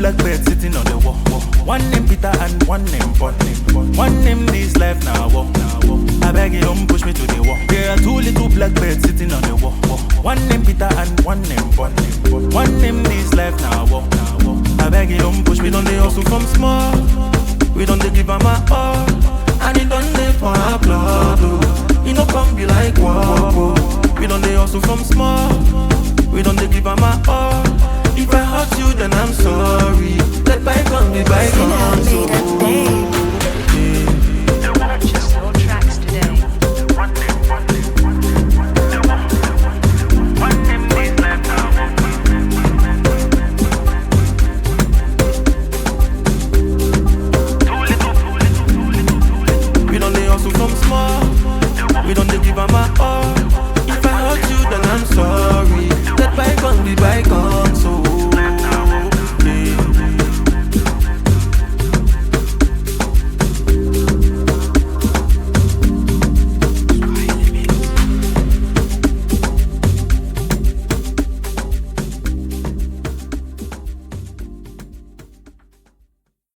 black birds sitting on the wall. One name Peter and one name Paul. One name this life now. I beg you don't push me to the wall. There are two little black birds sitting on the wall. One name Peter and one name Paul. One name this life now. I beg you don't push me. Don't they hustle from small? We don't they give them my all. And it don't they for our blood. You know come be like wow. We don't they hustle from small. We don't they give them my all. If I hurt you then I'm sorry. Let bygone be bygone. Purchase your tracks today. We don't they hustle from small. We don't they give them my all. If I hurt you then I'm sorry.